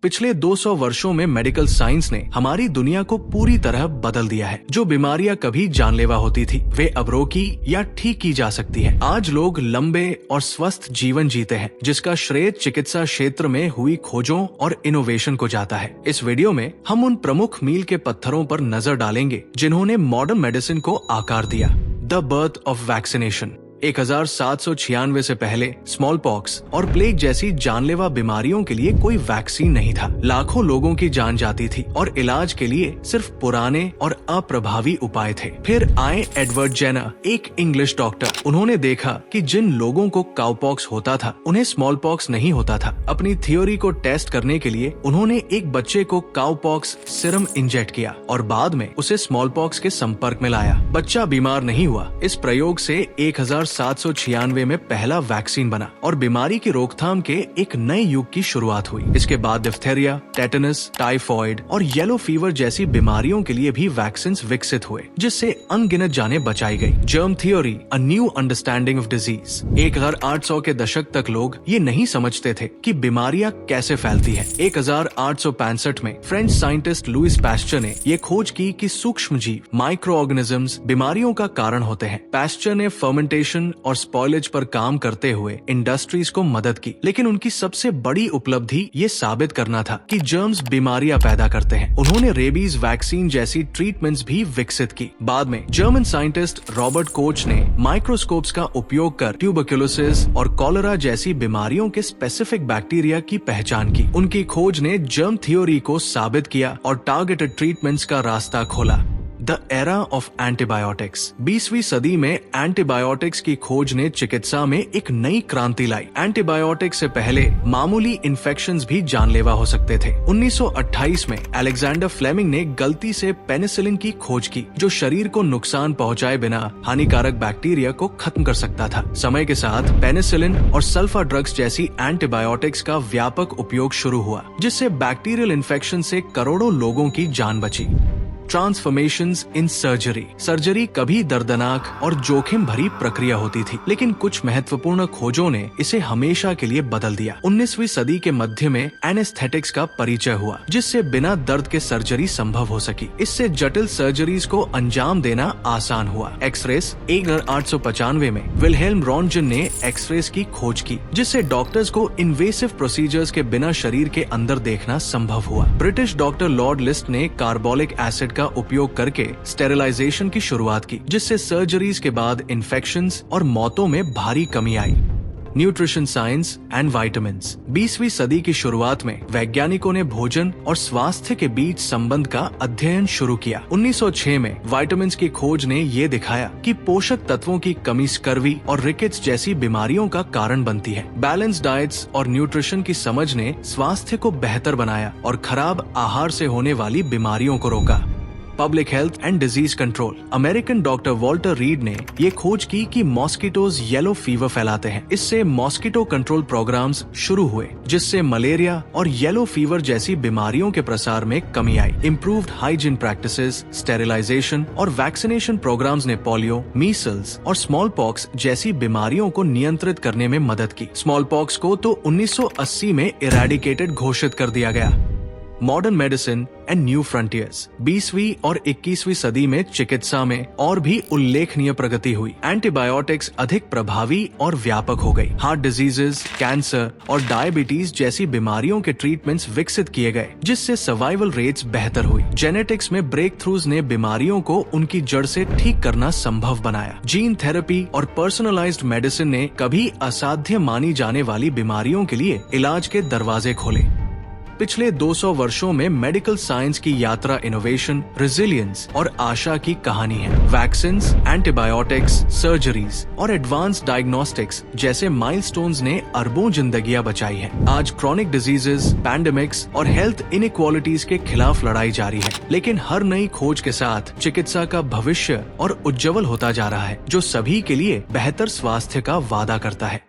पिछले 200 वर्षों में मेडिकल साइंस ने हमारी दुनिया को पूरी तरह बदल दिया है। जो बीमारियां कभी जानलेवा होती थी, वे अब रोकी या ठीक की जा सकती है। आज लोग लंबे और स्वस्थ जीवन जीते हैं, जिसका श्रेय चिकित्सा क्षेत्र में हुई खोजों और इनोवेशन को जाता है। इस वीडियो में हम उन प्रमुख मील के पत्थरों पर नजर डालेंगे जिन्होंने मॉडर्न मेडिसिन को आकार दिया। The birth of vaccination. 1796 से पहले स्मॉल पॉक्स और प्लेग जैसी जानलेवा बीमारियों के लिए कोई वैक्सीन नहीं था। लाखों लोगों की जान जाती थी और इलाज के लिए सिर्फ पुराने और अप्रभावी उपाय थे। फिर आए एडवर्ड जेनर, एक इंग्लिश डॉक्टर। उन्होंने देखा कि जिन लोगों को काउपॉक्स होता था, उन्हें स्मॉल पॉक्स नहीं होता था। अपनी थ्योरी को टेस्ट करने के लिए उन्होंने एक बच्चे को काउपॉक्स सीरम इंजेक्ट किया और बाद में उसे स्मॉल पॉक्स के संपर्क में लाया। बच्चा बीमार नहीं हुआ। इस प्रयोग से 1796 में पहला वैक्सीन बना और बीमारी की रोकथाम के एक नए युग की शुरुआत हुई। इसके बाद डिफ्थेरिया, टेटनस, टाइफॉइड और येलो फीवर जैसी बीमारियों के लिए भी वैक्सीन विकसित हुए, जिससे अनगिनत जानें बचाई गई। Germ theory, a new understanding of disease. 1800 के दशक तक लोग ये नहीं समझते थे कि बीमारियां कैसे फैलती है। 1865 में फ्रेंच साइंटिस्ट लुइस पैस्चर ने ये खोज की कि सूक्ष्म जीव, माइक्रो ऑर्गेनिजम्स बीमारियों का कारण होते हैं। पैस्चर ने फर्मेंटेशन और स्पॉइलेज पर काम करते हुए इंडस्ट्रीज को मदद की, लेकिन उनकी सबसे बड़ी उपलब्धि ये साबित करना था कि जर्म्स बीमारियां पैदा करते हैं। उन्होंने रेबीज वैक्सीन जैसी ट्रीटमेंट्स भी विकसित की। बाद में जर्मन साइंटिस्ट रॉबर्ट कोच ने माइक्रोस्कोप्स का उपयोग कर ट्यूबरक्यूलोसिस और कॉलेरा जैसी बीमारियों के स्पेसिफिक बैक्टीरिया की पहचान की। उनकी खोज ने जर्म थ्योरी को साबित किया और टारगेटेड ट्रीटमेंट्स का रास्ता खोला। The era of antibiotics. 20वीं सदी में एंटीबायोटिक्स की खोज ने चिकित्सा में एक नई क्रांति लाई। एंटीबायोटिक्स से पहले मामूली इन्फेक्शंस भी जानलेवा हो सकते थे। 1928 में अलेक्जेंडर फ्लेमिंग ने गलती से पेनिसिलिन की खोज की, जो शरीर को नुकसान पहुंचाए बिना हानिकारक बैक्टीरिया को खत्म कर सकता था। समय के साथ पेनिसिलिन और सल्फा ड्रग्स जैसी एंटीबायोटिक्स का व्यापक उपयोग शुरू हुआ, जिससे बैक्टीरियल इन्फेक्शन से करोड़ों लोगों की जान बची। Transformations in surgery. सर्जरी कभी दर्दनाक और जोखिम भरी प्रक्रिया होती थी, लेकिन कुछ महत्वपूर्ण खोजों ने इसे हमेशा के लिए बदल दिया। 19वीं सदी के मध्य में एनेस्थेटिक्स का परिचय हुआ, जिससे बिना दर्द के सर्जरी संभव हो सकी। इससे जटिल सर्जरीज को अंजाम देना आसान हुआ। एक्सरेस। 1895 में विल्हेल्म रॉन्टगन ने एक्सरेस की खोज की, जिससे डॉक्टर्स को इन्वेसिव प्रोसीजर्स के बिना शरीर के अंदर देखना संभव हुआ। ब्रिटिश डॉक्टर लॉर्ड लिस्ट ने कार्बोलिक एसिड का उपयोग करके स्टेरिलाइजेशन की शुरुआत की, जिससे सर्जरीज के बाद इन्फेक्शंस और मौतों में भारी कमी आई। Nutrition science and vitamins. 20वीं सदी की शुरुआत में वैज्ञानिकों ने भोजन और स्वास्थ्य के बीच संबंध का अध्ययन शुरू किया। 1906 में विटामिन्स की खोज ने ये दिखाया कि पोषक तत्वों की कमी स्कर्वी और रिकेट्स जैसी बीमारियों का कारण बनती है। बैलेंस डाइट्स और न्यूट्रिशन की समझ ने स्वास्थ्य को बेहतर बनाया और खराब आहार से होने वाली बीमारियों को रोका। Public health and disease control. American doctor Walter read ने ये खोज की कि मॉस्किटोज येलो फीवर फैलाते हैं। इससे मॉस्किटो कंट्रोल प्रोग्राम्स शुरू हुए, जिससे मलेरिया और येलो फीवर जैसी बीमारियों के प्रसार में कमी आई। इम्प्रूव्ड हाइजीन प्रैक्टिसेस, स्टेरिलाइजेशन और वैक्सीनेशन प्रोग्राम्स ने पोलियो, मीसल्स और स्मॉल पॉक्स जैसी बीमारियों को नियंत्रित करने में मदद की। स्मॉल पॉक्स को तो 1980 में इरेडिकेटेड घोषित कर दिया गया। Modern medicine and new frontiers. 20वीं और 21वीं सदी में चिकित्सा में और भी उल्लेखनीय प्रगति हुई। एंटीबायोटिक्स अधिक प्रभावी और व्यापक हो गई। हार्ट डिजीजेस, कैंसर और डायबिटीज जैसी बीमारियों के ट्रीटमेंट्स विकसित किए गए, जिससे सर्वाइवल रेट्स बेहतर हुई। जेनेटिक्स में ब्रेक थ्रूज ने बीमारियों को उनकी जड़ से ठीक करना संभव बनाया। जीन थेरेपी और पर्सनलाइज्ड मेडिसिन ने कभी असाध्य मानी जाने वाली बीमारियों के लिए इलाज के दरवाजे खोले। पिछले 200 वर्षों में मेडिकल साइंस की यात्रा इनोवेशन, रेजिलियंस और आशा की कहानी है। वैक्सीन्स, एंटीबायोटिक्स, सर्जरीज और एडवांस्ड डायग्नोस्टिक्स जैसे माइलस्टोन्स ने अरबों जिंदगियां बचाई हैं। आज क्रॉनिक डिजीजेस, पैंडेमिक्स और हेल्थ इनइक्वालिटीज के खिलाफ लड़ाई जारी है, लेकिन हर नई खोज के साथ चिकित्सा का भविष्य और उज्जवल होता जा रहा है, जो सभी के लिए बेहतर स्वास्थ्य का वादा करता है।